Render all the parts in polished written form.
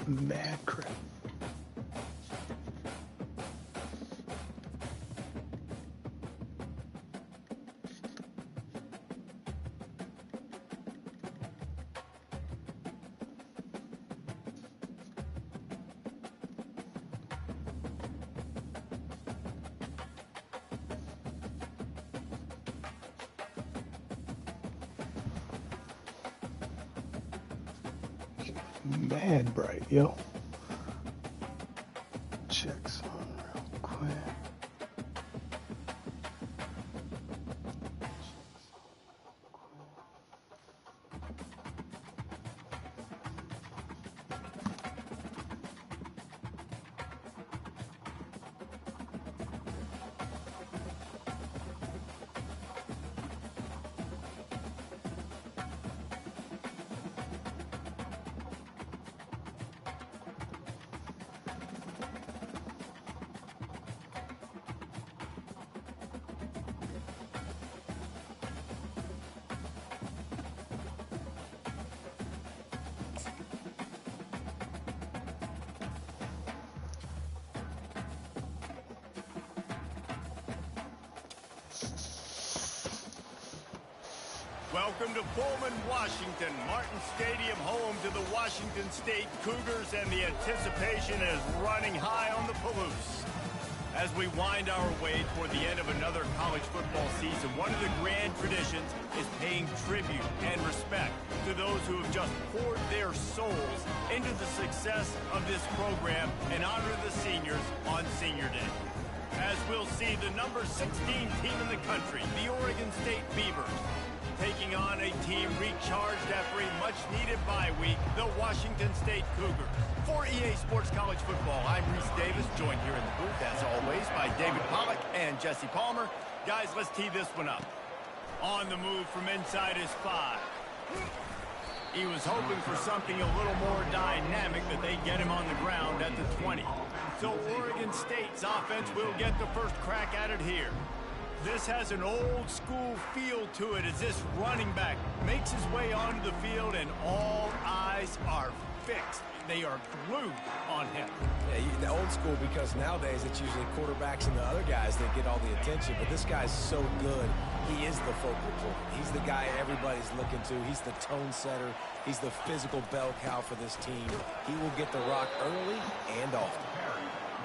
Mad crap. Mad bright, yo. Check some real quick. Welcome to Pullman, Washington. Martin Stadium, home to the Washington State Cougars, and the anticipation is running high on the Palouse. As we wind our way toward the end of another college football season, one of the grand traditions is paying tribute and respect to those who have just poured their souls into the success of this program and honor the seniors on Senior Day. As we'll see, the number 16 team in the country, the Oregon State Beavers, taking on a team recharged after a much-needed bye week, the Washington State Cougars. For EA Sports College Football, I'm Reese Davis, joined here in the booth, as always, by David Pollack and Jesse Palmer. Guys, let's tee this one up. On the move from inside his 5. He was hoping for something a little more dynamic, that they get him on the ground at the 20. So Oregon State's offense will get the first crack at it here. This has an old-school feel to it as this running back makes his way onto the field, and all eyes are fixed. They are glued on him. Yeah, the old school, because nowadays it's usually quarterbacks and the other guys that get all the attention, but this guy's so good. He is the focal point. He's the guy everybody's looking to. He's the tone setter. He's the physical bell cow for this team. He will get the rock early and often.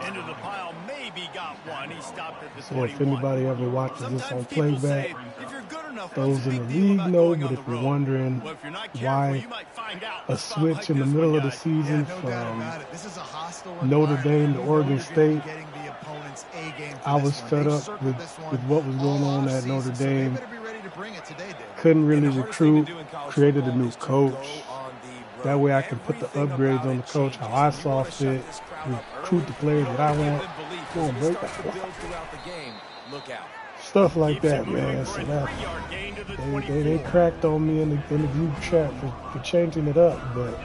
Into the pile, maybe got one. He stopped at the So 21. if anybody ever watches this on Sometimes people playback, say, if you're good enough, those what's the in the big deal league about know, going but on if the you're road? wondering Well, if you're not careful, why you might find out a a spot switch like in the this middle one of the got. season no doubt from about it. This is a hostile Notre Dame to environment. Oregon You're gonna be State, getting the opponent's A game for I this was one. fed They've up circled this one with what was going all on at offseason, Notre so they Dame. better be ready to bring it today, Dave. Couldn't really And the hardest thing recruit, to do in college created a football new is to coach. go on the That road. way I can put the Everything upgrades about on it the coach how changes. I You saw wanna shut fit, this crowd up recruit early. the players that I You want, live in belief. go As and it break starts to that. build throughout the game, look out. Stuff like Keeps it that, moving man. for So a that 3-yard gain to the they 24. cracked on me in the group chat for changing it up, but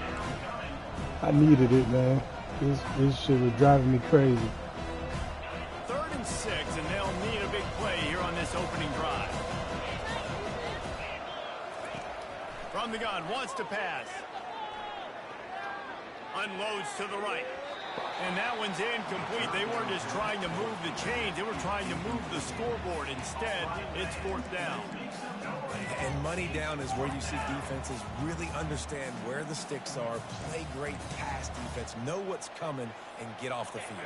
I needed it, man. This shit was driving me crazy. 3rd and 6, and they'll need a big play here on this opening drive. From the gun, wants to pass. Unloads to the right. And that one's incomplete. They weren't just trying to move the chains. They were trying to move the scoreboard. Instead, it's 4th down. And money down is where you see defenses really understand where the sticks are, play great pass defense, know what's coming, and get off the field.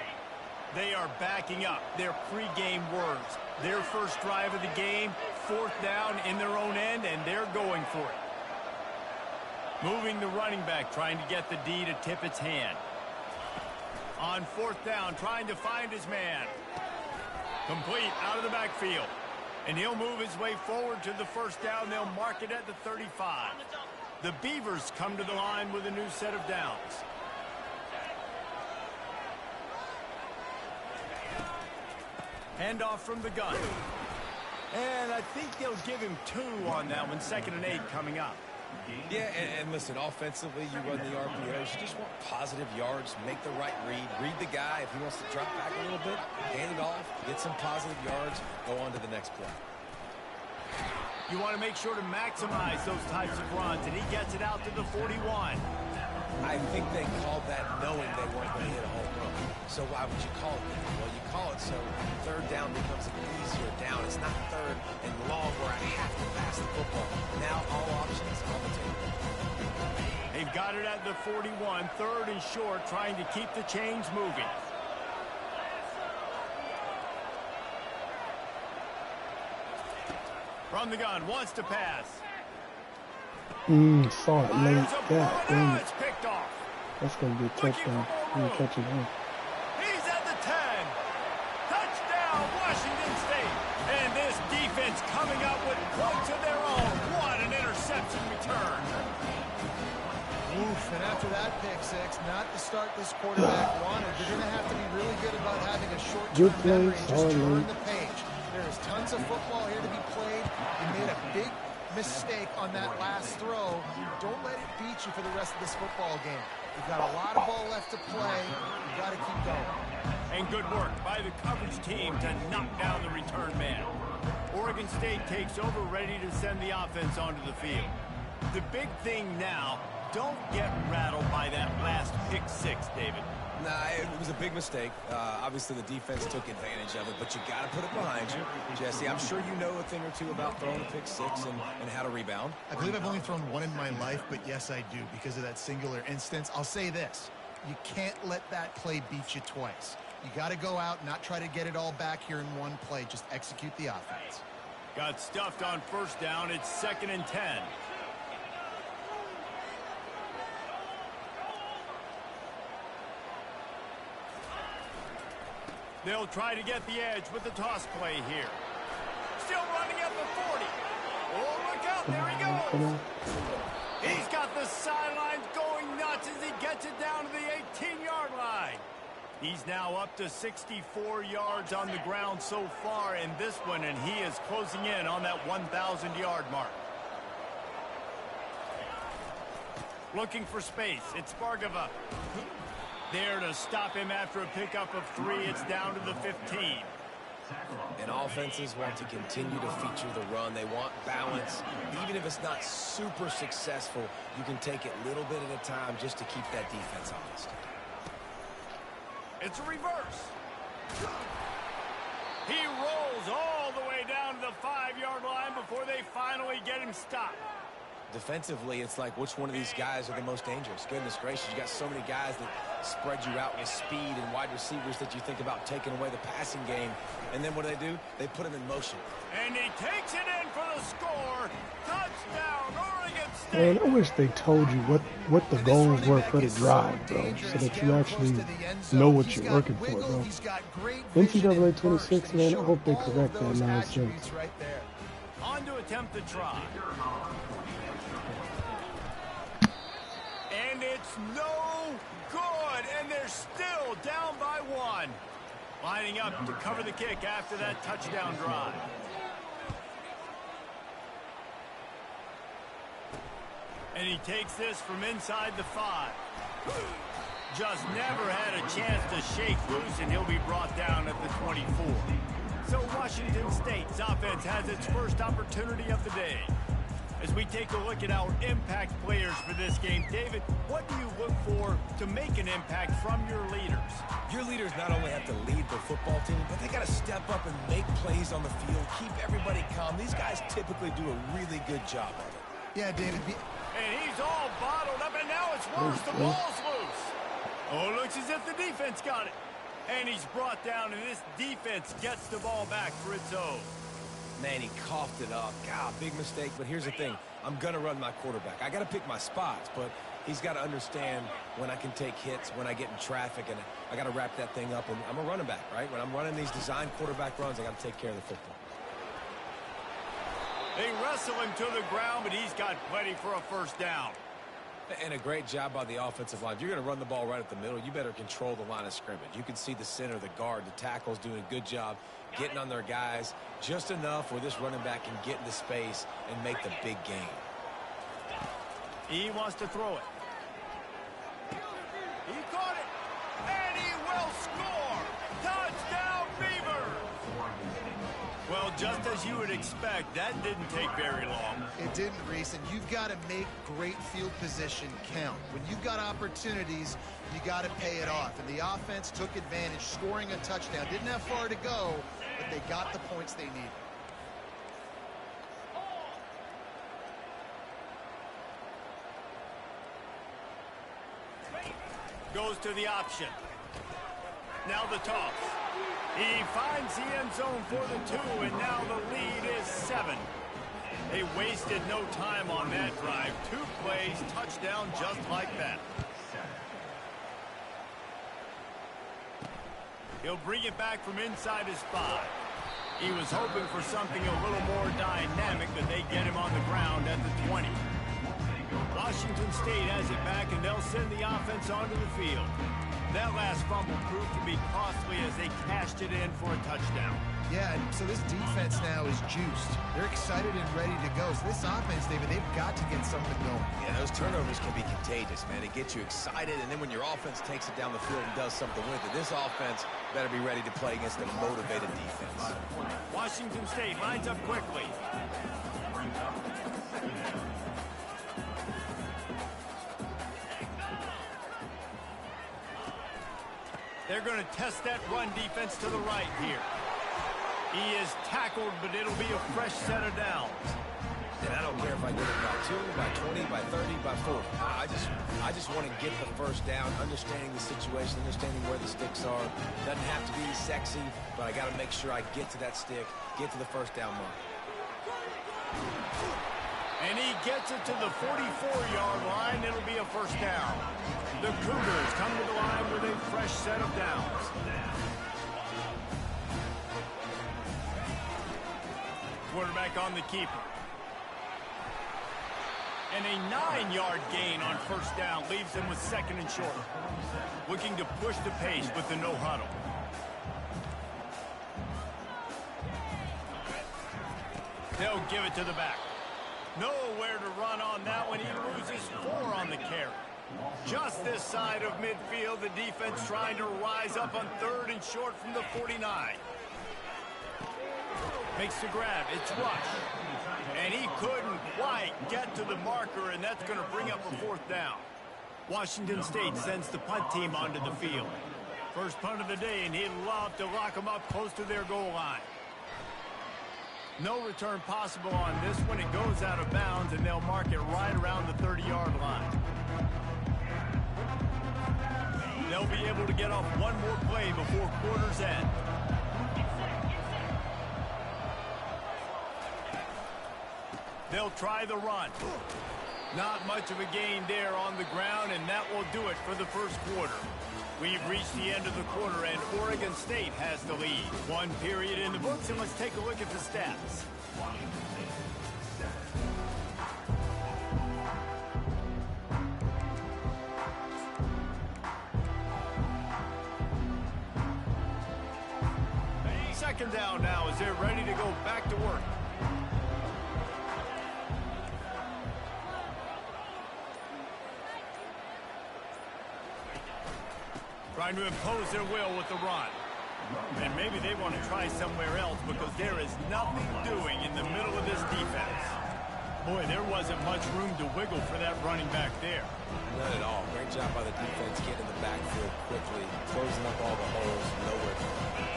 They are backing up their pregame words. Their first drive of the game, 4th down in their own end, and they're going for it. Moving the running back, trying to get the D to tip its hand. On 4th down, trying to find his man. Complete out of the backfield. And he'll move his way forward to the 1st down. They'll mark it at the 35. The Beavers come to the line with a new set of downs. Handoff from the gun. And I think they'll give him 2 on that one. 2nd and 8 coming up. Yeah, and listen, offensively, you run the RPOs. You just want positive yards, make the right read the guy. If he wants to drop back a little bit, hand it off, get some positive yards, go on to the next play. You want to make sure to maximize those types of runs, and he gets it out to the 41. I think they called that knowing they weren't going to hit a home run. So why would you call it that? Well, you call it so third down becomes an easier down. It's not third and long where I have to pass the football. Now all options on the table. They've got it at the 41, third and short, trying to keep the chains moving. From the gun, wants to pass. Saw it late. God damn it. It's picked off. That's going to be a touchdown. He's catching him. He's at the 10. Touchdown, Washington State. And this defense coming up with points of their own. What an interception return. Oof, and after that pick six, not the start this quarterback wanted. You're going to have to be really good about having a short-term memory and just turn the page. There is tons of football here to be played. You made a big mistake on that last throw. Don't let it beat you for the rest of this football game. You've got a lot of ball left to play. You've got to keep going. And good work by the coverage team to knock down the return man. Oregon State takes over, ready to send the offense onto the field. The big thing now, don't get rattled by that last pick six, David. Nah, it was a big mistake. Obviously, the defense took advantage of it, but you got to put it behind you. Jesse, I'm sure you know a thing or two about throwing a pick six and how to rebound. I believe I've only thrown one in my life, but yes, I do because of that singular instance. I'll say this. You can't let that play beat you twice. You got to go out, not try to get it all back here in one play. Just execute the offense. Got stuffed on first down. It's 2nd and 10. They'll try to get the edge with the toss play here. Still running at the 40. Oh, look out. There he goes. He's got the sidelines going nuts as he gets it down to the 18-yard line. He's now up to 64 yards on the ground so far in this one, and he is closing in on that 1,000-yard mark. Looking for space. It's Bargava. There to stop him after a pickup of 3. It's down to the 15. And offenses want to continue to feature the run. They want balance. Even if it's not super successful, you can take it little bit at a time just to keep that defense honest. It's a reverse. He rolls all the way down to the 5-yard line before they finally get him stopped. Defensively, it's like which one of these guys are the most dangerous? Goodness gracious, you got so many guys that spread you out with speed and wide receivers that you think about taking away the passing game. And then what do? They put them in motion. And he takes it in for the score. Touchdown, Oregon State. Man, I wish they told you what the goals were for the drive, bro, so that you actually know what you're working for, bro. NCAA 26, man, I hope they correct that nonsense. On to attempt the try. And it's no good, and they're still down by 1. Lining up to cover the kick after that touchdown drive. And he takes this from inside the 5. Just never had a chance to shake loose, and he'll be brought down at the 24. So Washington State's offense has its first opportunity of the day. As we take a look at our impact players for this game, David, what do you look for to make an impact from your leaders? Your leaders not only have to lead the football team, but they got to step up and make plays on the field, keep everybody calm. These guys typically do a really good job of it. Yeah, David. And he's all bottled up, and now it's worse. The ball's loose. Oh, looks as if the defense got it. And he's brought down, and this defense gets the ball back for its own. Man, he coughed it up. God, big mistake. But here's the thing. I'm going to run my quarterback. I got to pick my spots, but he's got to understand when I can take hits, when I get in traffic, and I got to wrap that thing up. And I'm a running back, right? When I'm running these design quarterback runs, I got to take care of the football. They wrestle him to the ground, but he's got plenty for a first down. And a great job by the offensive line. If you're going to run the ball right at the middle, you better control the line of scrimmage. You can see the center, the guard, the tackle's doing a good job getting on their guys just enough where this running back can get into space and make the big game. He wants to throw it. He caught it, and he will score. Touchdown, Beavers! Well, just as As you would expect, that didn't take very long. It didn't, Reese, and you've got to make great field position count. When you've got opportunities, you got to pay it off. And the offense took advantage, scoring a touchdown. Didn't have far to go, but they got the points they needed. Goes to the option. Now the toss. He finds the end zone for the 2, and now the lead is 7. They wasted no time on that drive. 2 plays, touchdown just like that. He'll bring it back from inside his 5. He was hoping for something a little more dynamic, but they get him on the ground at the 20. Washington State has it back, and they'll send the offense onto the field. That last fumble proved to be costly as they cashed it in for a touchdown. Yeah, so this defense now is juiced. They're excited and ready to go. So this offense, David, they've got to get something going. Yeah, those turnovers can be contagious, man. It gets you excited, and then when your offense takes it down the field and does something with it, this offense better be ready to play against a motivated defense. Washington State lines up quickly. They're going to test that run defense to the right here. He is tackled, but it'll be a fresh set of downs. And I don't care if I get it by 2, by 20, by 30, by 40. I just want to get the first down, understanding the situation, understanding where the sticks are. Doesn't have to be sexy, but I got to make sure I get to that stick, get to the first down mark. And he gets it to the 44-yard line. It'll be a first down. The Cougars come to the line with a fresh set of downs. Quarterback on the keeper. And a 9-yard gain on first down leaves them with 2nd and short. Looking to push the pace with the no huddle. They'll give it to the back. Nowhere to run on that one. He loses 4 on the carry. Just this side of midfield, the defense trying to rise up on 3rd and short from the 49. Makes the grab. It's Rush. And he couldn't quite get to the marker, and that's going to bring up a 4th down. Washington State sends the punt team onto the field. First punt of the day, and he'd love to lock them up close to their goal line. No return possible on this one. It goes out of bounds, and they'll mark it right around the 30-yard line. They'll be able to get off one more play before quarter's end. They'll try the run. Not much of a gain there on the ground, and that will do it for the first quarter. We've reached the end of the quarter, and Oregon State has the lead. 1 period in the books, and let's take a look at the stats. Second down now as they're ready to go back to work. Trying to impose their will with the run. And maybe they want to try somewhere else because there is nothing doing in the middle of this defense. Boy, there wasn't much room to wiggle for that running back there. None at all. Great job by the defense getting in the backfield quickly, closing up all the holes, nowhere to run.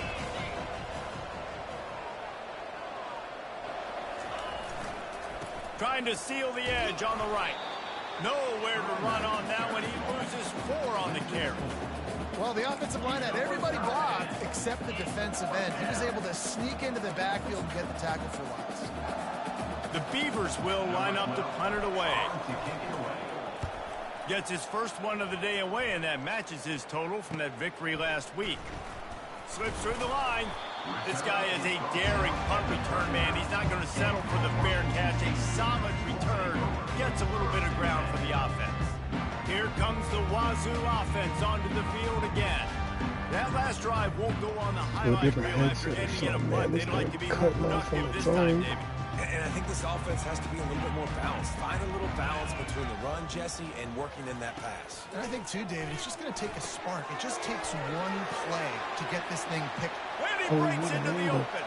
Trying to seal the edge on the right. Nowhere to run on that one. He loses 4 on the carry. Well, the offensive line had everybody blocked except the defensive end. He was able to sneak into the backfield and get the tackle for loss. The Beavers will line up to punt it away. Gets his first one of the day away, and that matches his total from that victory last week. Slips through the line. This guy is a daring punt return man. He's not going to settle for the fair catch. A solid return. Gets a little bit of ground for the offense. Here comes the Wazoo offense onto the field again. That last drive won't go on the highlight reel after ending in a punt. They'd like to be more productive this time, David. And I think this offense has to be a little bit more balanced. Find a little balance between the run, Jesse, and working in that pass. And I think, too, David, it's just going to take a spark. It just takes one play to get this thing picked. And he breaks into the open.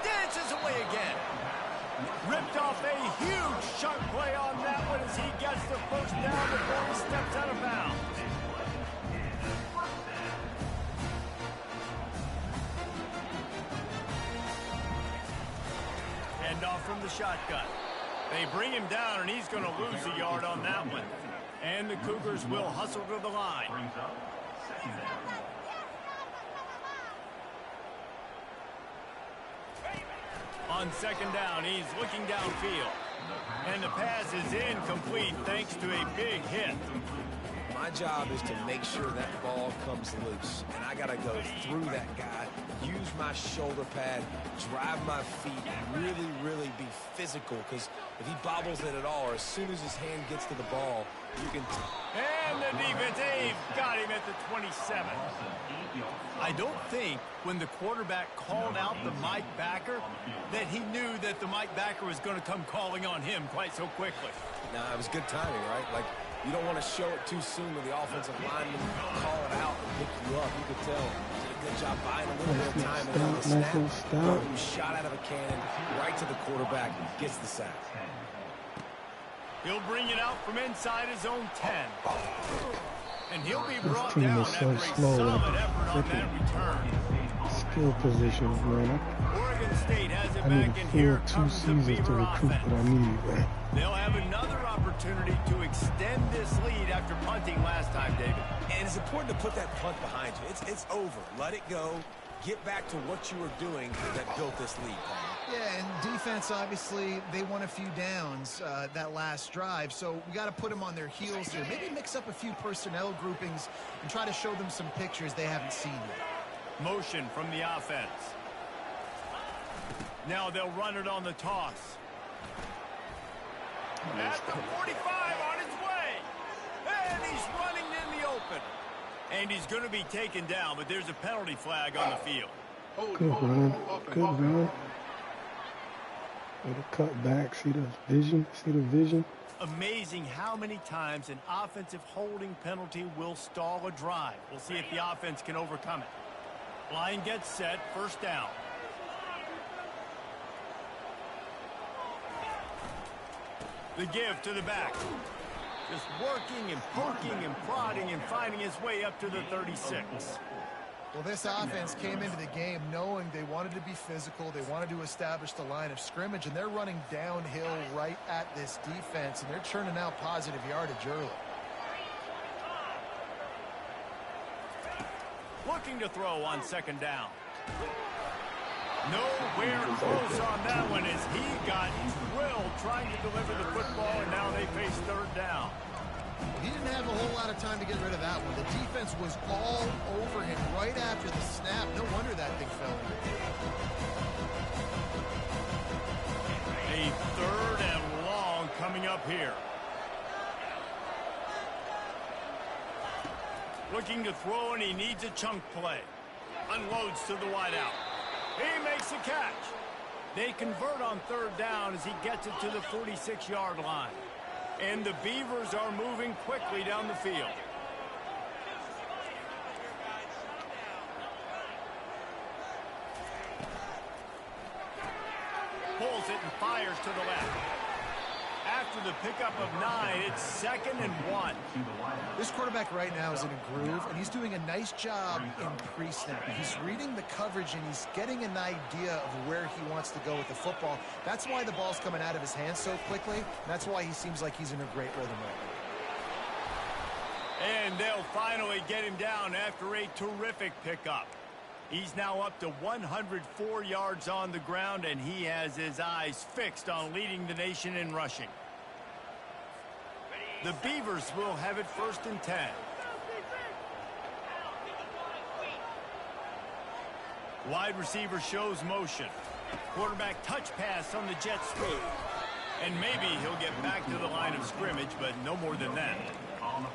Dances away again. Ripped off a huge chunk play on that one as he gets the first down before he steps out of bounds. Hand off from the shotgun. They bring him down, and he's going to lose a yard on that one. And the Cougars will hustle to the line. On second down, he's looking downfield. And the pass is incomplete thanks to a big hit. My job is to make sure that ball comes loose. And I got to go through that guy, use my shoulder pad, drive my feet, really, really be physical. Because if he bobbles it at all, or as soon as his hand gets to the ball, you can... And the defense, they've got him at the 27. I don't think when the quarterback called out the Mike backer that he knew that the Mike backer was going to come calling on him quite so quickly. Nah, it was good timing, right? Like, you don't want to show it too soon with the offensive lineman call it out and pick you up. You could tell he did a good job buying a little bit of time and on the snap. Boom, shot out of a cannon right to the quarterback, gets the sack. He'll bring it out from inside his own 10. And he'll be brought down after a solid effort on that return. Skill positions, man. Oregon State has it I back, need and a here full 2 comes the seasons to Beaver recruit offense. what I need, man. They'll have another opportunity to extend this lead after punting last time, David. And it's important to put that punt behind you. It's over. Let it go. Get back to what you were doing that built this lead, Paul. Yeah, and defense, obviously, they won a few downs that last drive, so we got to put them on their heels here. Maybe mix up a few personnel groupings and try to show them some pictures they haven't seen yet. Motion from the offense. Now they'll run it on the toss. At the 45 on his way. And he's running in the open. And he's going to be taken down, but there's a penalty flag on the field. Good run. Good run. With a cut back. See the vision? See the vision? Amazing how many times an offensive holding penalty will stall a drive. We'll see if the offense can overcome it. Line gets set. First down. The give to the back. Just working and poking and prodding and finding his way up to the 36. Well, this offense came into the game knowing they wanted to be physical. They wanted to establish the line of scrimmage, and they're running downhill right at this defense, and they're churning out positive yardage early. Looking to throw on second down. Nowhere close on that one as he got drilled trying to deliver the football, and now they face third down. He didn't have a whole lot of time to get rid of that one. The defense was all over him right after the snap. No wonder that thing fell in. A third and long coming up here. Looking to throw, and he needs a chunk play. Unloads to the wideout. He makes a catch. They convert on third down as he gets it to the 46-yard line. And the Beavers are moving quickly down the field. Pulls it and fires to the left. After the pickup of 9, it's 2nd and 1. This quarterback right now is in a groove, and he's doing a nice job in pre-snap. He's reading the coverage, and he's getting an idea of where he wants to go with the football. That's why the ball's coming out of his hands so quickly. That's why he seems like he's in a great rhythm right now. And they'll finally get him down after a terrific pickup. He's now up to 104 yards on the ground, and he has his eyes fixed on leading the nation in rushing. The Beavers will have it 1st and 10. Wide receiver shows motion. Quarterback touch pass on the jet sweep. And maybe he'll get back to the line of scrimmage, but no more than that.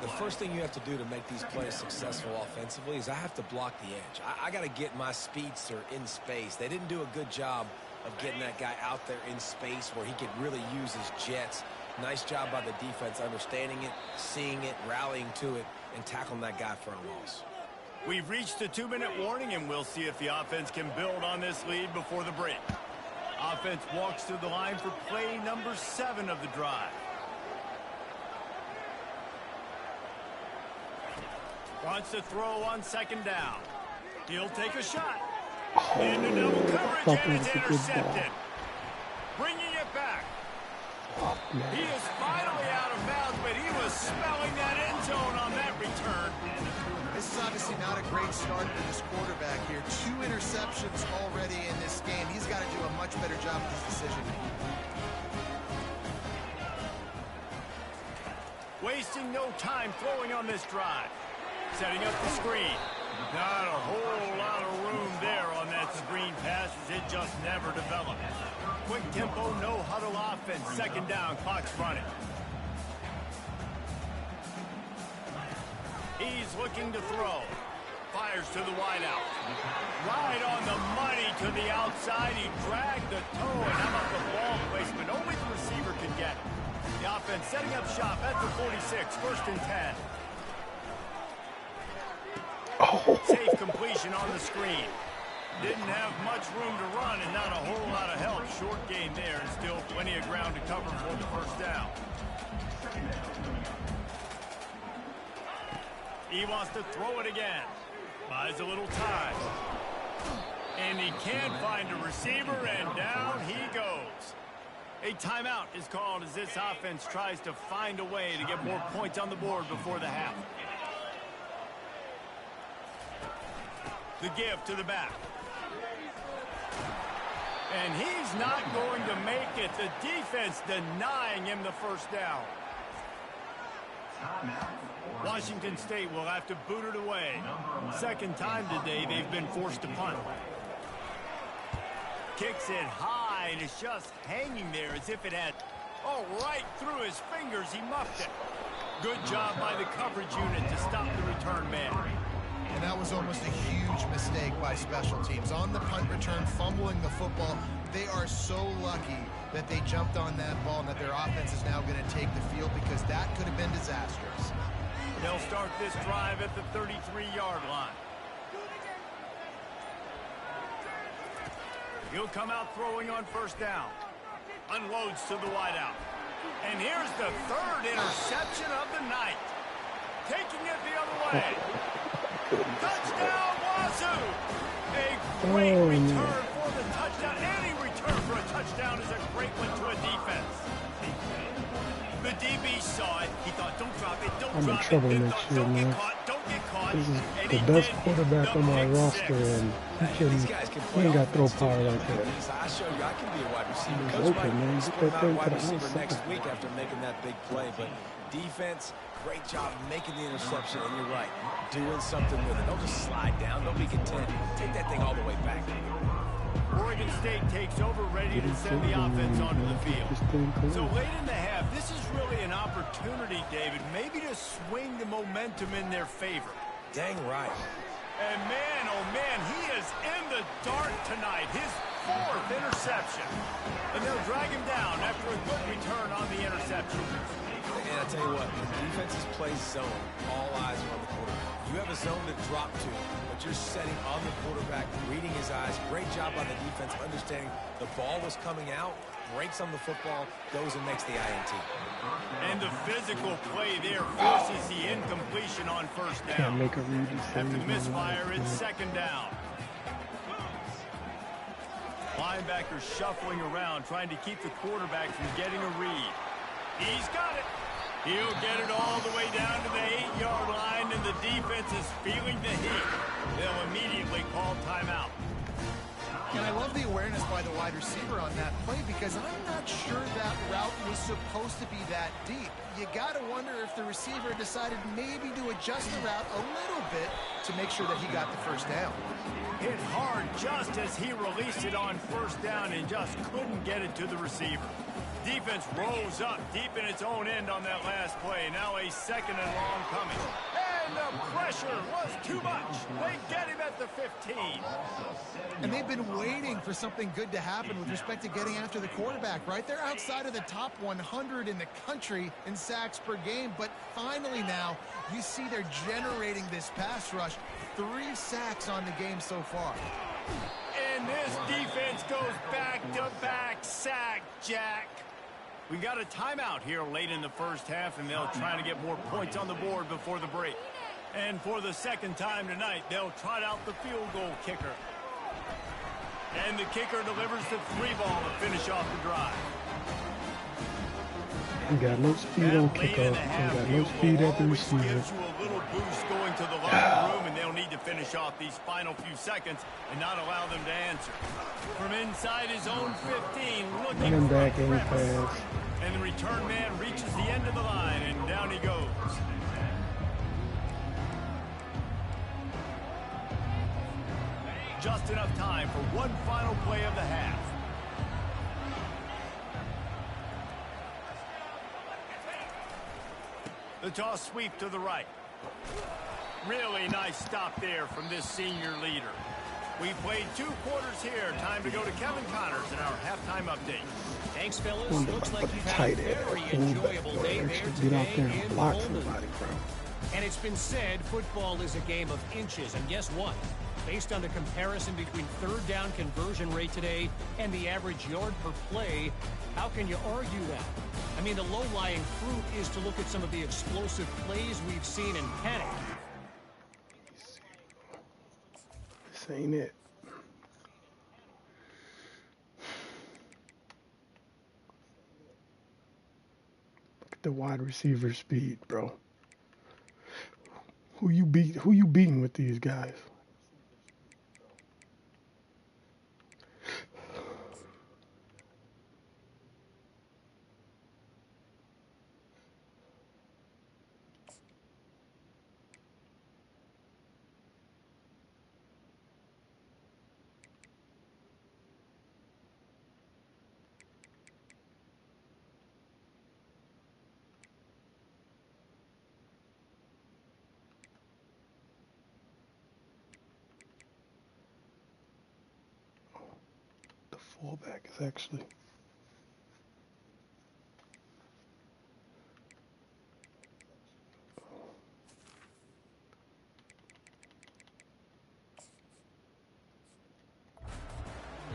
The first thing you have to do to make these plays successful offensively is I have to block the edge. I got to get my speedster in space. They didn't do a good job of getting that guy out there in space where he could really use his jets. Nice job by the defense understanding it, seeing it, rallying to it, and tackling that guy for a loss. We've reached the 2-minute warning, and we'll see if the offense can build on this lead before the break. Offense walks to the line for play number 7 of the drive. Wants to throw on 2nd down. He'll take a shot. Into double coverage, and it's intercepted. Bringing it back. He is finally out of bounds, but he was smelling that end zone on that return. This is obviously not a great start for this quarterback here. 2 interceptions already in this game. He's got to do a much better job with this decision. Wasting no time throwing on this drive. Setting up the screen. Not a whole lot of room there on that screen pass, as it just never developed. Quick tempo, no huddle offense. 2nd down, clock's running. He's looking to throw. Fires to the wideout. Right on the money to the outside. He dragged the toe, and how about the ball placement? Only the receiver can get it. The offense setting up shop at the 46, 1st and 10. Safe completion on the screen. Didn't have much room to run and not a whole lot of help. Short gain there and still plenty of ground to cover for the 1st down. He wants to throw it again. Buys a little time. And he can't find a receiver, and down he goes. A timeout is called as this offense tries to find a way to get more points on the board before the half. The give to the back. And he's not going to make it. The defense denying him the 1st down. Washington State will have to boot it away. 2nd time today they've been forced to punt. Kicks it high, and it's just hanging there as if it had, right through his fingers. He muffed it. Good job by the coverage unit to stop the return man. And that was almost a huge mistake by special teams. On the punt return, fumbling the football. They are so lucky that they jumped on that ball and that their offense is now going to take the field, because that could have been disastrous. They'll start this drive at the 33-yard line. He'll come out throwing on 1st down. Unloads to the wideout. And here's the 3rd interception of the night. Taking it the other way. Touchdown, Wazoo! A great return for the touchdown. Any return for a touchdown is a great one to a defense. The DB saw it. He thought, don't drop it, don't drop it. I'm in trouble next year, man. Don't get caught. This is the best quarterback on my roster, and he ain't got throw power like that. I show you I can be a wide receiver. Coach open, man. might Get that put him out thing wide to the receiver outside. next week after making that big play, but defense, great job making the interception, and you're right, doing something with it. Don't just slide down, don't be content. Take that thing all the way back. Oregon State takes over, ready to send the offense onto the field. So late in the half, this is really an opportunity, David, maybe to swing the momentum in their favor. Dang right. And man, oh man, he is in the dark tonight. His 4th interception. And they'll drag him down after a good return on the interception. And I tell you what, when defenses play zone, all eyes are on the quarterback. You have a zone to drop to, but you're setting on the quarterback, reading his eyes. Great job by the defense, understanding the ball was coming out, breaks on the football, goes and makes the INT. And the physical play there forces the incompletion on 1st down. After the misfire, it's 2nd down. Linebacker shuffling around, trying to keep the quarterback from getting a read. He's got it. He'll get it all the way down to the 8-yard line, and the defense is feeling the heat. They'll immediately call timeout. And I love the awareness by the wide receiver on that play, because I'm not sure that route was supposed to be that deep. You got to wonder if the receiver decided maybe to adjust the route a little bit to make sure that he got the 1st down. Hit hard just as he released it on 1st down and just couldn't get it to the receiver. Defense rose up deep in its own end on that last play. Now a 2nd and long coming. And the pressure was too much. They get him at the 15. And they've been waiting for something good to happen with respect to getting after the quarterback, right? They're outside of the top 100 in the country in sacks per game, but finally now you see they're generating this pass rush. 3 sacks on the game so far. And this defense goes back-to-back sack, Jack. We got a timeout here late in the first half, and they'll try to get more points on the board before the break. And for the second time tonight, they'll trot out the field goal kicker. And the kicker delivers the 3-ball to finish off the drive. He got no speed on kickoff. He got no speed at the receiver. Gives you a little boost going to the locker room, and they'll need to finish off these final few seconds and not allow them to answer. From inside his own 15, looking for a pass. And the return man reaches the end of the line, and down he goes. Just enough time for one final play of the half. The toss sweep to the right. Really nice stop there from this senior leader. We played 2 quarters here. Time to go to Kevin Connors in our halftime update. Thanks, fellas. Looks like you've had a very enjoyable day there today in Bowling. And it's been said football is a game of inches. And guess what? Based on the comparison between third down conversion rate today and the average yard per play, how can you argue that? I mean, the low-lying fruit is to look at some of the explosive plays we've seen in panic. This ain't it. Look at the wide receiver speed, bro. Who you beating with these guys? Fullback is actually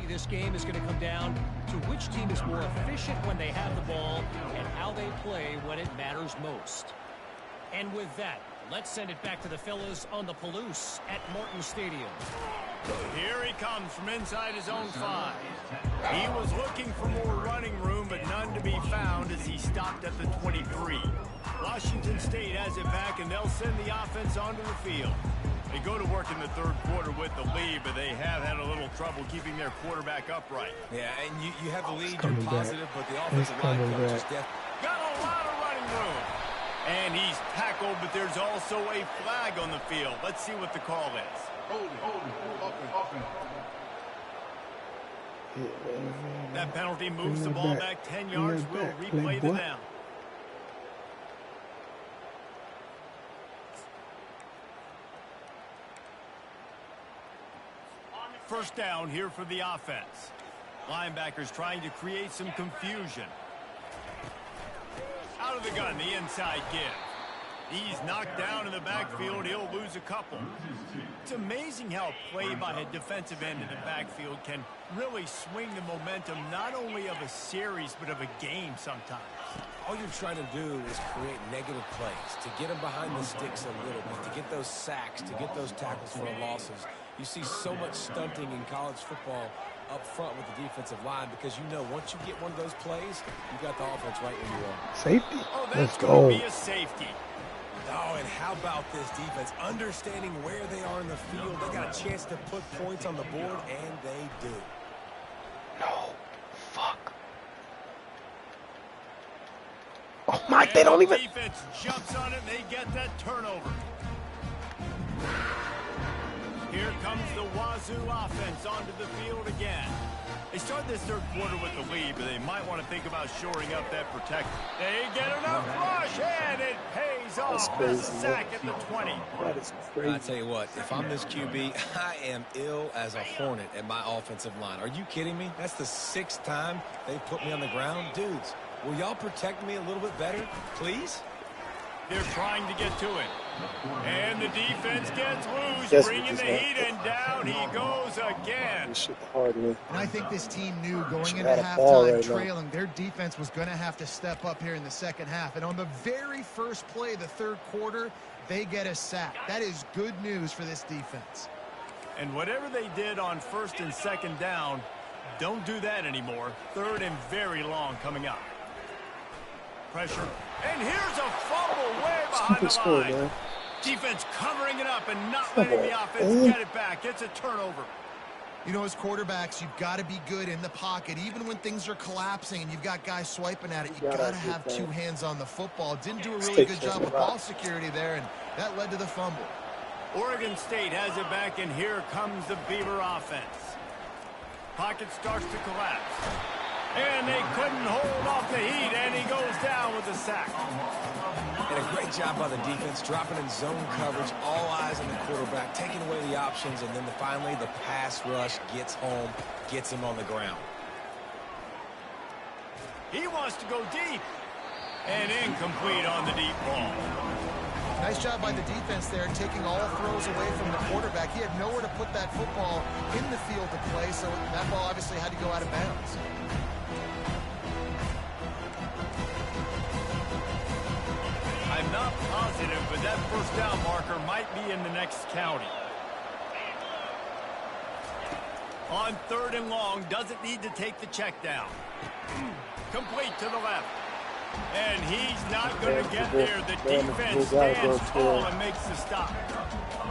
this game is going to come down to which team is more efficient when they have the ball and how they play when it matters most. And with that, let's send it back to the fellas on the Palouse at Martin Stadium. Here he comes from inside his own 5. He was looking for more running room, but none to be found as he stopped at the 23. Washington State has it back, and they'll send the offense onto the field. They go to work in the third quarter with the lead, but they have had a little trouble keeping their quarterback upright. Yeah, and you have the lead, you're positive, but the offensive line coach is definitely got a lot of running room. And he's tackled, but there's also a flag on the field. Let's see what the call is. That penalty moves the ball back 10 yards. We'll replay the down. First down here for the offense. Linebackers trying to create some confusion. Out of the gun, the inside give. He's knocked down in the backfield. He'll lose a couple. It's amazing how a play by a defensive end in the backfield can really swing the momentum not only of a series but of a game sometimes. all you're trying to do is create negative plays, to get them behind the sticks a little bit, to get those sacks, to get those tackles for losses. You see so much stunting in college football up front with the defensive line because you know once you get one of those plays, you got the offense right where you are. Safety. Oh, Let's that's go. going to be a safety. Oh, and how about this defense? Understanding where they are in the field, they got a chance to put points on the board, and they do. No. Fuck. Oh, my, they don't even... Defense jumps on it, and they get that turnover. Here comes the Wazoo offense onto the field again. They start this third quarter with the lead, but they might want to think about shoring up that protection. They get enough rush, and it pays off. This sack at the 20. That is crazy. I tell you what, if I'm this QB, I am ill as a hornet at my offensive line. Are you kidding me? That's the 6th time they've put me on the ground. Dudes, will y'all protect me a little bit better, please? They're trying to get to it. And the defense gets loose, bringing the heat, and down he goes again. And I think this team knew going into halftime trailing, their defense was going to have to step up here in the second half. And on the very first play of the third quarter, they get a sack. That is good news for this defense. And whatever they did on first and second down, don't do that anymore. Third and very long coming up. Pressure. And here's a fumble way behind the line. Man. Defense covering it up and not letting the offense get it back. It's a turnover. You know, as quarterbacks, you've got to be good in the pocket. Even when things are collapsing and you've got guys swiping at it, you've got to have two hands on the football. Didn't do a really good job with ball security there, and that led to the fumble. Oregon State has it back, and here comes the Beaver offense. Pocket starts to collapse. And they couldn't hold off the heat, and he goes down with a sack. And a great job by the defense, dropping in zone coverage, all eyes on the quarterback, taking away the options, and then finally the pass rush gets home, gets him on the ground. He wants to go deep. And incomplete on the deep ball. Nice job by the defense there, taking all throws away from the quarterback. He had nowhere to put that football in the field to play, so that ball obviously had to go out of bounds. I'm not positive, but that first down marker might be in the next county. On third and long, doesn't need to take the check down. Complete to the left. And he's not going to get there. The defense stands tall and makes the stop.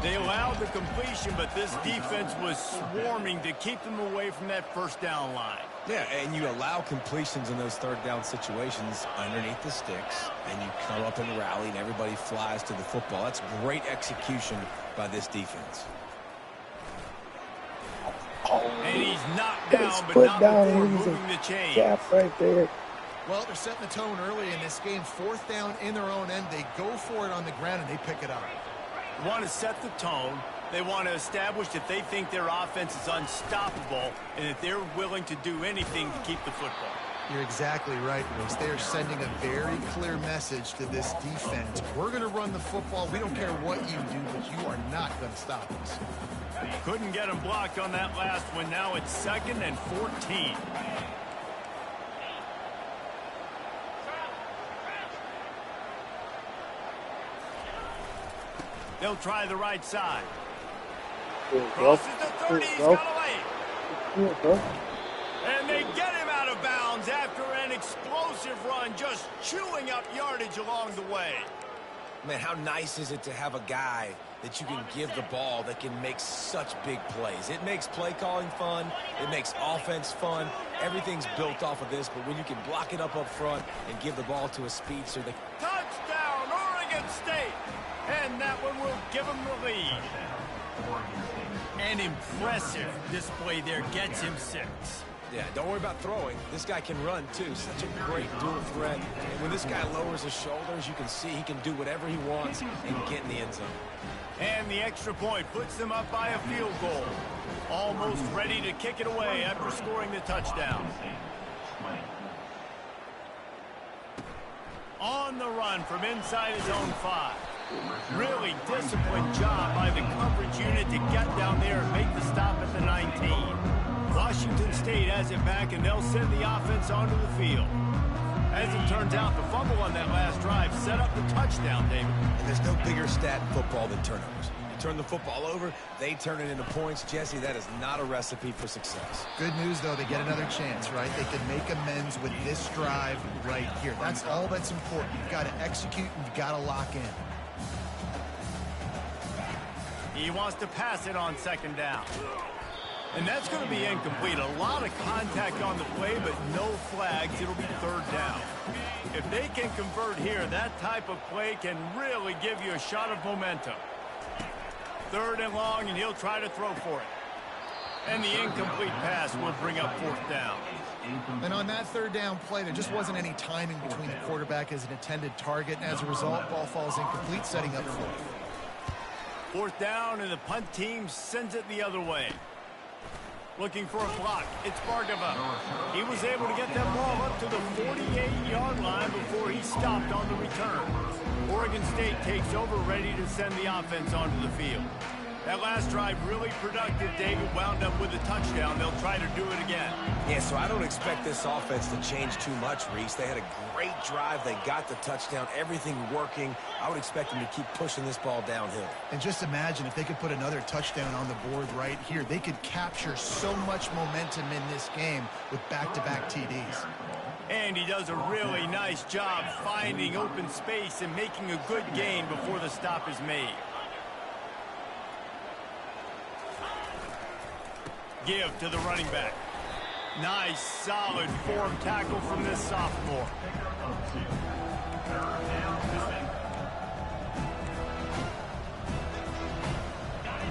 They allowed the completion, but this defense was swarming to keep them away from that first down line. Yeah, and you allow completions in those third down situations underneath the sticks, and you come up in the rally, and everybody flies to the football. That's great execution by this defense. And he's knocked down, but not before moving the chains. Right there. Well, they're setting the tone early in this game. Fourth down in their own end. They go for it on the ground, and they pick it up. They want to set the tone. They want to establish that they think their offense is unstoppable and that they're willing to do anything to keep the football. You're exactly right, Bruce. They are sending a very clear message to this defense. We're going to run the football. We don't care what you do, but you are not going to stop us. Couldn't get him blocked on that last one. Now it's 2nd and 14. They'll try the right side. Crosses the 30, he's got away. And they get him out of bounds after an explosive run, just chewing up yardage along the way. Man, how nice is it to have a guy that you can give the ball that can make such big plays. It makes play calling fun. It makes offense fun. Everything's built off of this, but when you can block it up front and give the ball to a speedster. Touchdown, Oregon State! And that one will give them the lead. An impressive display there gets him 6. Yeah, don't worry about throwing. This guy can run, too. Such a great dual threat. And when this guy lowers his shoulders, you can see he can do whatever he wants and get in the end zone. And the extra point puts them up by a field goal. Almost ready to kick it away after scoring the touchdown. On the run from inside his own 5. Really disciplined job by the coverage unit to get down there and make the stop at the 19. Washington State has it back, and they'll send the offense onto the field. As it turns out, the fumble on that last drive set up the touchdown, David. And there's no bigger stat in football than turnovers. You turn the football over, they turn it into points. Jesse, that is not a recipe for success. Good news, though, they get another chance, right? They can make amends with this drive right here. That's all that's important. You've got to execute, and you've got to lock in. He wants to pass it on 2nd down. And that's going to be incomplete. A lot of contact on the play, but no flags. It'll be 3rd down. If they can convert here, that type of play can really give you a shot of momentum. 3rd and long, and he'll try to throw for it. And the incomplete pass will bring up 4th down. And on that 3rd down play, there just wasn't any timing between the quarterback as an intended target. And as a result, ball falls incomplete, setting up 4th. 4th down, and the punt team sends it the other way. Looking for a block. It's Bargava. He was able to get that ball up to the 48-yard line before he stopped on the return. Oregon State takes over, ready to send the offense onto the field. That last drive really productive. David wound up with a touchdown. They'll try to do it again. Yeah, so I don't expect this offense to change too much, Reese. They had a great drive. They got the touchdown. Everything working. I would expect them to keep pushing this ball downhill. And just imagine if they could put another touchdown on the board right here. They could capture so much momentum in this game with back-to-back TDs. And he does a really nice job finding open space and making a good gain before the stop is made. Give to the running back. Nice, solid form tackle from this sophomore.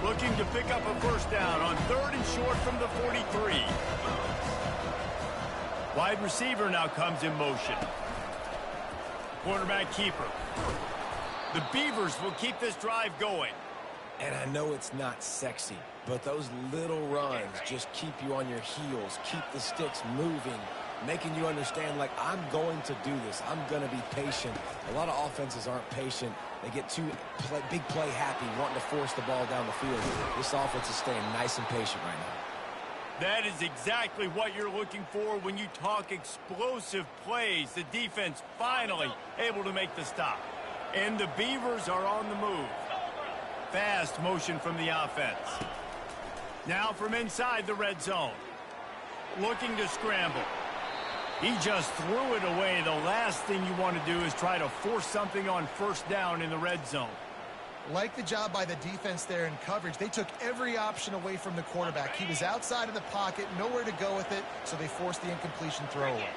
Looking to pick up a first down on 3rd and short from the 43. Wide receiver now comes in motion. Quarterback keeper. The Beavers will keep this drive going. And I know it's not sexy, but those little runs just keep you on your heels, keep the sticks moving, making you understand, like, I'm going to do this. I'm going to be patient. A lot of offenses aren't patient. They get too big play happy, wanting to force the ball down the field. This offense is staying nice and patient right now. That is exactly what you're looking for when you talk explosive plays. The defense finally able to make the stop. And the Beavers are on the move. Fast motion from the offense. Now from inside the red zone. Looking to scramble. He just threw it away. The last thing you want to do is try to force something on first down in the red zone. Like the job by the defense there in coverage. They took every option away from the quarterback. He was outside of the pocket, nowhere to go with it, so they forced the incompletion throwaway.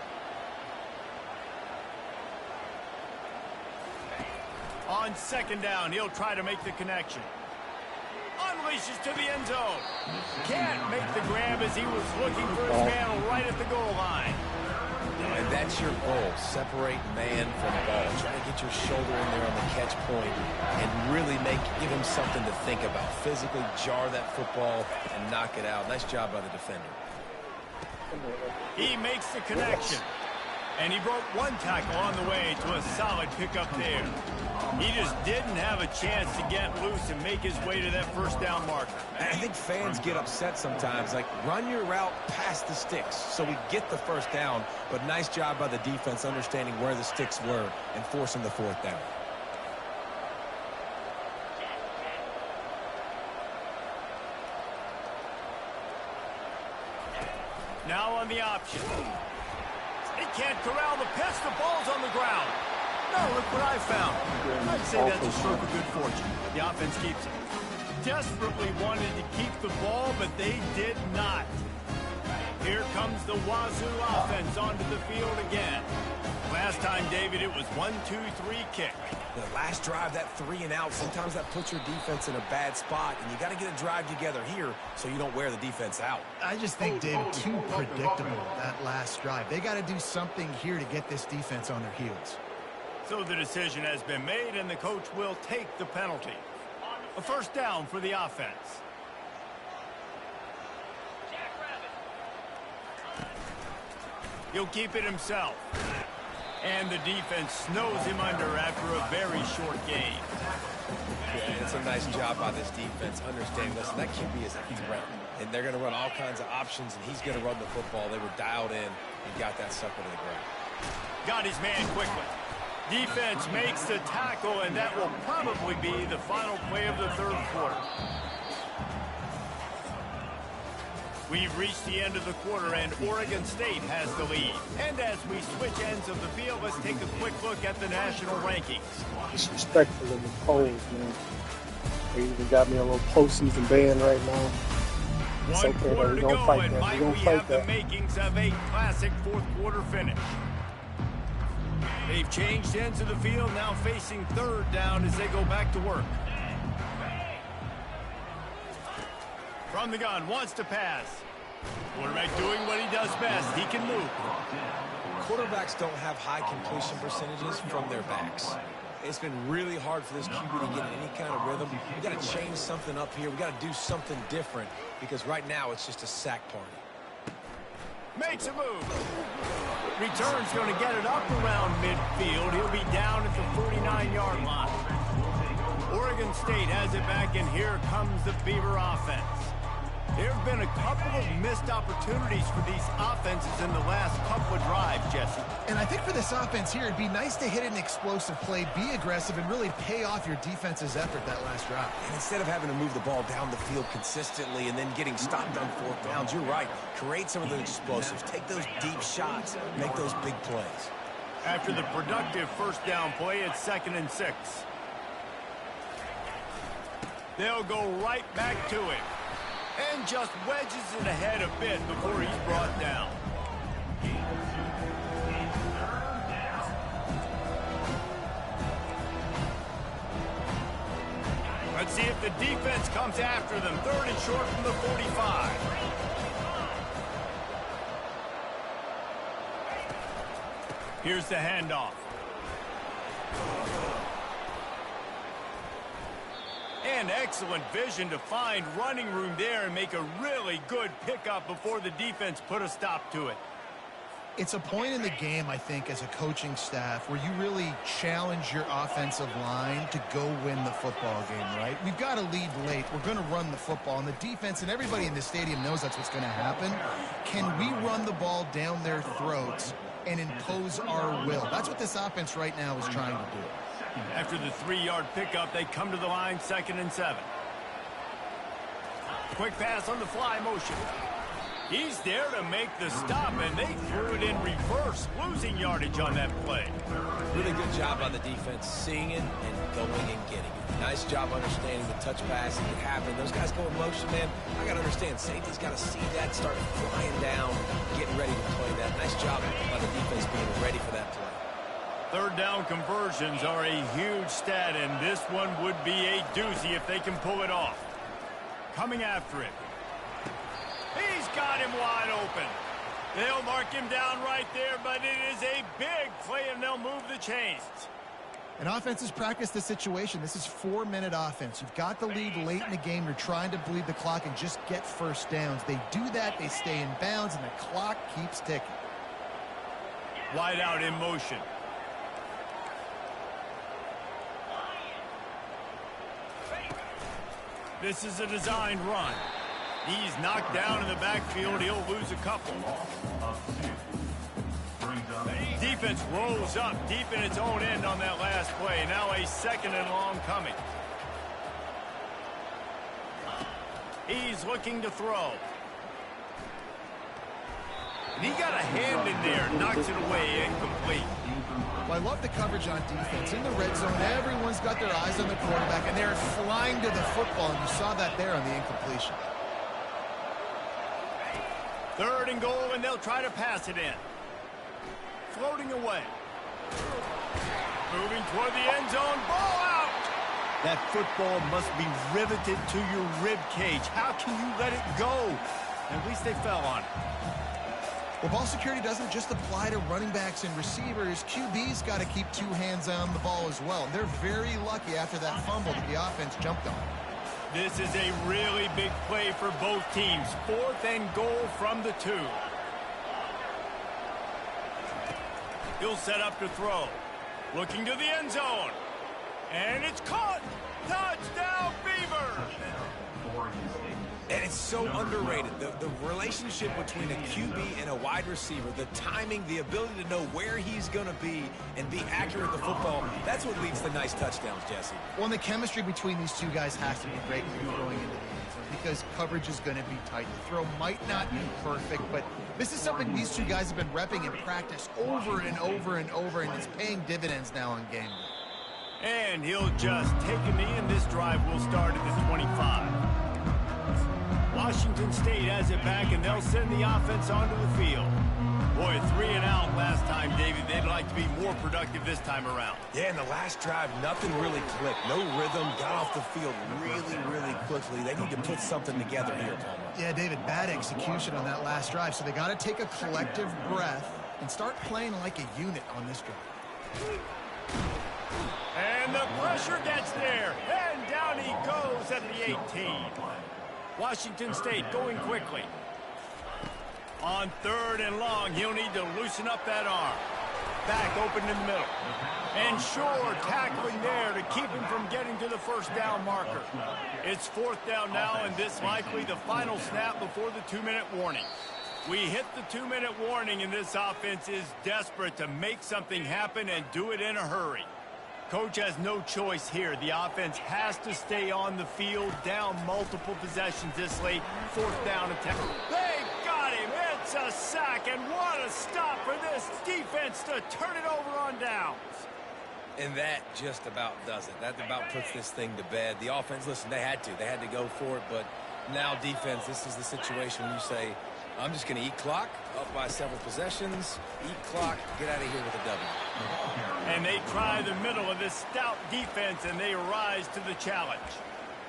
On 2nd down, he'll try to make the connection. Unleashes to the end zone. Can't make the grab as he was looking for his man right at the goal line. And that's your goal. Separate man from ball. Try to get your shoulder in there on the catch point and really give him something to think about. Physically jar that football and knock it out. Nice job by the defender. He makes the connection. And he broke one tackle on the way to a solid pickup there. He just didn't have a chance to get loose and make his way to that first down marker. And I think fans get upset sometimes. Like, run your route past the sticks so we get the first down. But nice job by the defense understanding where the sticks were and forcing the 4th down. Now on the option. He can't corral the pitch. The ball's on the ground. No, look what I found. I'd say that's a stroke of good fortune. The offense keeps it. Desperately wanted to keep the ball, but they did not. Here comes the Wazoo offense onto the field again. Last time, David, it was 1-2-3 kick. The last drive, that 3 and out, sometimes that puts your defense in a bad spot, and you got to get a drive together here so you don't wear the defense out. I just think, David, too predictable, that last drive. They got to do something here to get this defense on their heels. So the decision has been made, and the coach will take the penalty. A first down for the offense. He'll keep it himself. And the defense snows him under after a very short gain. Yeah, it's a nice job by this defense understanding, listen, that QB is a threat. And they're going to run all kinds of options, and he's going to run the football. They were dialed in and got that sucker to the ground. Got his man quickly. Defense makes the tackle, and that will probably be the final play of the 3rd quarter. We've reached the end of the quarter, and Oregon State has the lead. And as we switch ends of the field, let's take a quick look at the national rankings. Disrespectful in the polls, man. They even got me a little postseason ban right now. It's One okay, quarter though. to We're go, gonna fight and that. might We're we gonna fight have the that. makings of a classic 4th quarter finish. They've changed ends of the field, now facing 3rd down as they go back to work. From the gun, wants to pass. Quarterback doing what he does best. He can move. Quarterbacks don't have high completion percentages from their backs. It's been really hard for this QB to get in any kind of rhythm. We got to change something up here. We got to do something different because right now it's just a sack party. Makes a move. Return's going to get it up around midfield. He'll be down at the 49-yard line. Oregon State has it back, and here comes the Beaver offense. There have been a couple of missed opportunities for these offenses in the last couple of drives, Jesse. And I think for this offense here, it'd be nice to hit an explosive play, be aggressive, and really pay off your defense's effort that last drive. And instead of having to move the ball down the field consistently and then getting stopped on 4th downs, you're right. Create some of those explosives. Take those deep shots. Make those big plays. After the productive first down play, it's 2nd and 6. They'll go right back to him. And just wedges it ahead a bit before he's brought down. Let's see if the defense comes after them. 3rd and short from the 45. Here's the handoff. And excellent vision to find running room there and make a really good pickup before the defense put a stop to it. It's a point in the game, I think, as a coaching staff where you really challenge your offensive line to go win the football game, right? We've got to lead late. We're going to run the football. And the defense and everybody in the stadium knows that's what's going to happen. Can we run the ball down their throats and impose our will? That's what this offense right now is trying to do. After the 3-yard pickup, they come to the line, 2nd and 7. Quick pass on the fly motion. He's there to make the stop, and they threw it in reverse, losing yardage on that play. Really good job by the defense, seeing it and going and getting it. Nice job understanding the touch pass that could happen. Those guys go in motion, man. I got to understand, safety's got to see that, start flying down, getting ready to play that. Nice job by the defense being ready for that play. 3rd down conversions are a huge stat, and this one would be a doozy if they can pull it off. Coming after it. He's got him wide open. They'll mark him down right there, but it is a big play, and they'll move the chains. And offenses practice the situation. This is 4-minute offense. You've got the lead late in the game. You're trying to bleed the clock and just get first downs. They do that, they stay in bounds, and the clock keeps ticking. Wide out in motion. This is a designed run. He's knocked down in the backfield. He'll lose a couple. Defense rolls up deep in its own end on that last play. Now a 2nd and long coming. He's looking to throw. And he got a hand in there. Knocks it away, incomplete. Well, I love the coverage on defense. In the red zone, everyone's got their eyes on the quarterback, and they're flying to the football, and you saw that there on the incompletion. 3rd and goal, and they'll try to pass it in. Floating away. Moving toward the end zone. Ball out! That football must be riveted to your rib cage. How can you let it go? At least they fell on it. Well, ball security doesn't just apply to running backs and receivers. QB's got to keep 2 hands on the ball as well. They're very lucky after that fumble that the offense jumped on. This is a really big play for both teams. 4th and goal from the 2. He'll set up to throw. Looking to the end zone. And it's caught. Touchdown, Beavers! And it's so underrated. The relationship between a QB and a wide receiver, the timing, the ability to know where he's going to be and be accurate with the football, that's what leads to nice touchdowns, Jesse. Well, and the chemistry between these two guys has to be great when you're going into the end zone because coverage is going to be tight. The throw might not be perfect, but this is something these two guys have been repping in practice over and over and over, and it's paying dividends now on game day. And he'll just take a knee, and this drive will start at the 25. Washington State has it back, and they'll send the offense onto the field. Boy, 3 and out last time, David. They'd like to be more productive this time around. Yeah, in the last drive, nothing really clicked. No rhythm, got off the field really, really quickly. They need to put something together here, Palmer. Yeah, David, bad execution on that last drive, so they got to take a collective breath and start playing like a unit on this drive. And the pressure gets there, and down he goes at the 18. Washington State going quickly. On 3rd and long, he'll need to loosen up that arm. Back open in the middle. And sure, tackling there to keep him from getting to the first down marker. It's 4th down now, and this likely the final snap before the 2-minute warning. We hit the 2-minute warning, and this offense is desperate to make something happen and do it in a hurry. Coach has no choice here. The offense has to stay on the field, down multiple possessions this late. 4th down attempt. They've got him. It's a sack, and what a stop for this defense to turn it over on downs. And that just about does it. That about puts this thing to bed. The offense, listen, they had to go for it, but now defense, this is the situation when you say, I'm just going to eat clock, up by several possessions, eat clock, get out of here with a W. And they try the middle of this stout defense, and they rise to the challenge.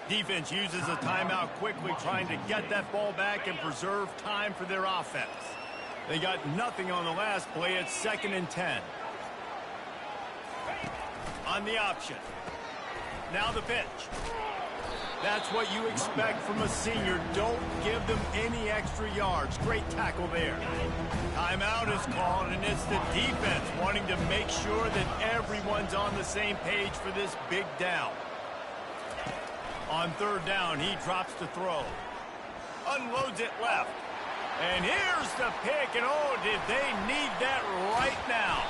Defense uses a timeout quickly, trying to get that ball back and preserve time for their offense. They got nothing on the last play. It's 2nd and 10. On the option. Now the pitch. That's what you expect from a senior. Don't give them any extra yards. Great tackle there. Timeout is called, and it's the defense wanting to make sure that everyone's on the same page for this big down. On 3rd down, he drops to throw. Unloads it left. And here's the pick, and oh, did they need that right now.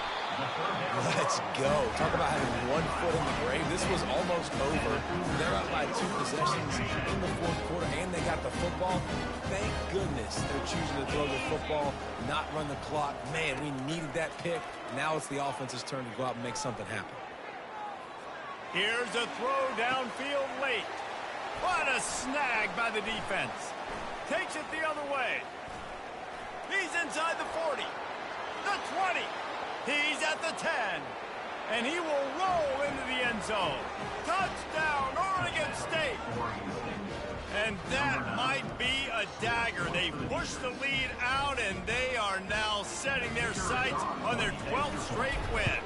Let's go. Talk about having one foot in the grave. This was almost over. They're up by 2 possessions in the 4th quarter, and they got the football. Thank goodness they're choosing to throw the football, not run the clock. Man, we needed that pick. Now it's the offense's turn to go out and make something happen. Here's a throw downfield late. What a snag by the defense. Takes it the other way. He's inside the 40, the 20. He's at the 10, and he will roll into the end zone. Touchdown, Oregon State. And that might be a dagger. They push the lead out, and they are now setting their sights on their 12th straight win.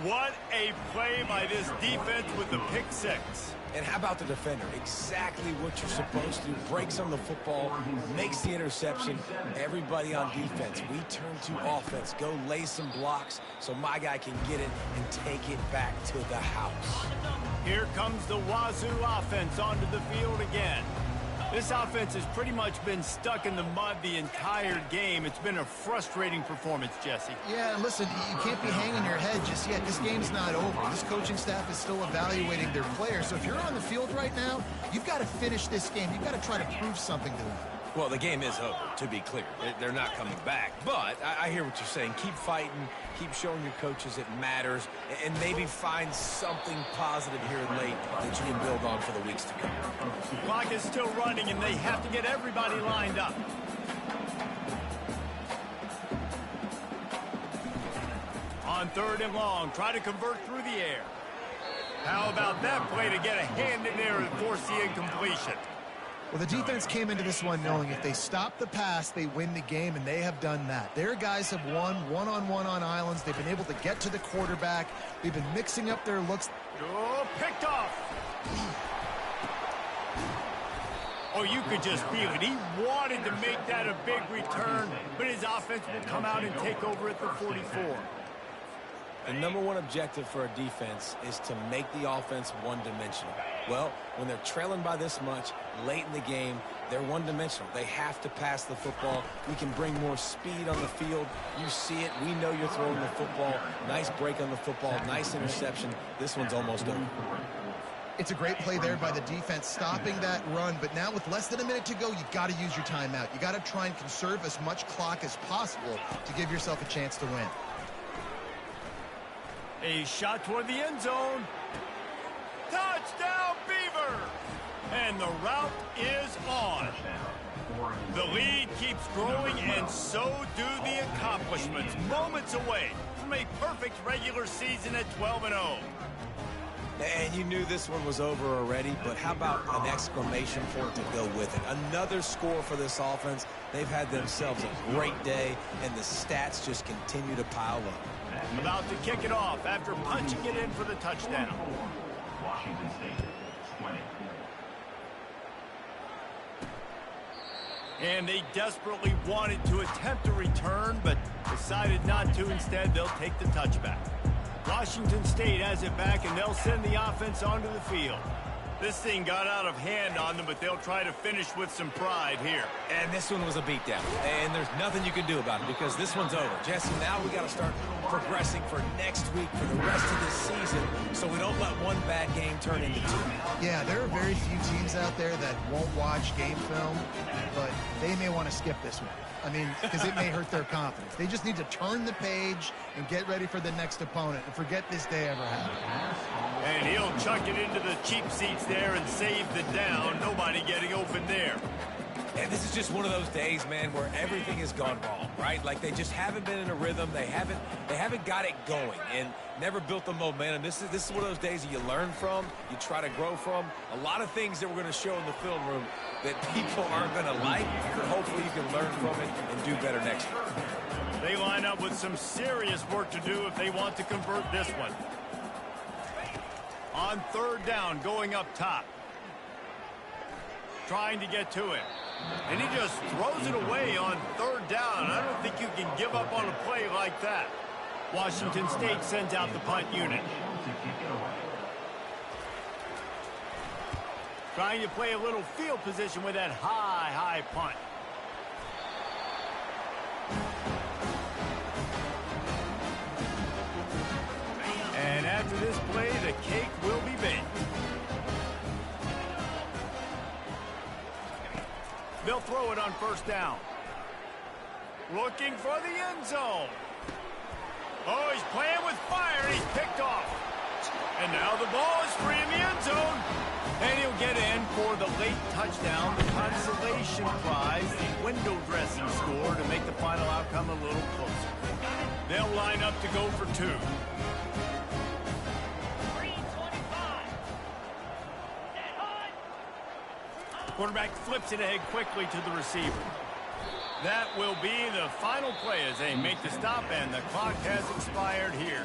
What a play by this defense with the pick 6. And how about the defender? Exactly what you're supposed to do. Breaks on the football, makes the interception. Everybody on defense, we turn to offense. Go lay some blocks so my guy can get it and take it back to the house. Here comes the Wazoo offense onto the field again. This offense has pretty much been stuck in the mud the entire game. It's been a frustrating performance, Jesse. Yeah, listen, you can't be hanging your head just yet. This game's not over. This coaching staff is still evaluating their players. So if you're on the field right now, you've got to finish this game. You've got to try to prove something to them. Well, the game is over, to be clear. They're not coming back. But I hear what you're saying. Keep fighting. Keep showing your coaches it matters. And maybe find something positive here late that you can build on for the weeks to come. The clock is still running, and they have to get everybody lined up. On 3rd and long, try to convert through the air. How about that play to get a hand in there and force the incompletion? Well, the defense came into this one knowing if they stop the pass, they win the game, and they have done that. Their guys have won one-on-one on islands. They've been able to get to the quarterback. They've been mixing up their looks. Oh, picked off. Oh, you could just feel it. He wanted to make that a big return, but his offense will come out and take over at the 44. The #1 objective for a defense is to make the offense one-dimensional. Well, when they're trailing by this much, late in the game, they're one-dimensional. They have to pass the football. We can bring more speed on the field. You see it. We know you're throwing the football. Nice break on the football. Nice interception. This one's almost over. It's a great play there by the defense, stopping that run. But now with less than a minute to go, you've got to use your timeout. You got to try and conserve as much clock as possible to give yourself a chance to win. A shot toward the end zone. Touchdown, Beaver! And the route is on. The lead keeps growing, and so do the accomplishments. Moments away from a perfect regular season at 12-0. And you knew this one was over already, but how about an exclamation point to go with it? Another score for this offense. They've had themselves a great day, and the stats just continue to pile up. About to kick it off after punching it in for the touchdown. And they desperately wanted to attempt a return, but decided not to. Instead, they'll take the touchback. Washington State has it back, and they'll send the offense onto the field. This thing got out of hand on them, but they'll try to finish with some pride here. And this one was a beatdown. And there's nothing you can do about it because this one's over. Jesse, now we got to start progressing for next week for the rest of this season so we don't let one bad game turn into two. Yeah, there are very few teams out there that won't watch game film, but they may want to skip this one. I mean, because it may hurt their confidence. They just need to turn the page and get ready for the next opponent and forget this day ever happened. And he'll chuck it into the cheap seats there and save the down. Nobody getting open there. And this is just one of those days, man, where everything has gone wrong, right? Like they just haven't been in a rhythm. They haven't got it going and never built the momentum. This is one of those days that you learn from, you try to grow from. A lot of things that we're going to show in the film room that people aren't going to like, but hopefully you can learn from it and do better next year. They line up with some serious work to do if they want to convert this one. On third down, going up top. Trying to get to it. And he just throws it away on third down. I don't think you can give up on a play like that. Washington State sends out the punt unit. Trying to play a little field position with that high punt. And after this play, the cake will be baked. They'll throw it on first down. Looking for the end zone. Oh, he's playing with fire, and he's picked off. And now the ball is free in the end zone. And he'll get in for the late touchdown, the consolation prize, the window dressing score to make the final outcome a little closer. They'll line up to go for two. Quarterback flips it ahead quickly to the receiver. That will be the final play as they make the stop, and the clock has expired here.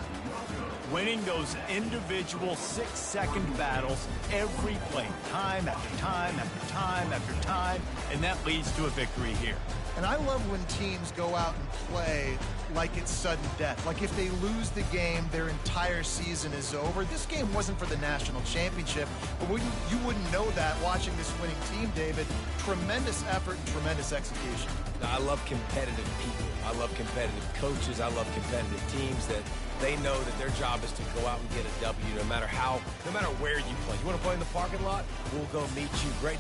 Winning those individual 6-second battles every play, time after time after time after time, and that leads to a victory here. And I love when teams go out and play like it's sudden death. Like if they lose the game, their entire season is over. This game wasn't for the national championship, but you wouldn't know that watching this winning team, David. Tremendous effort and tremendous execution. I love competitive people. I love competitive coaches. I love competitive teams that they know that their job is to go out and get a W no matter where you play. You want to play in the parking lot? We'll go meet you. Great.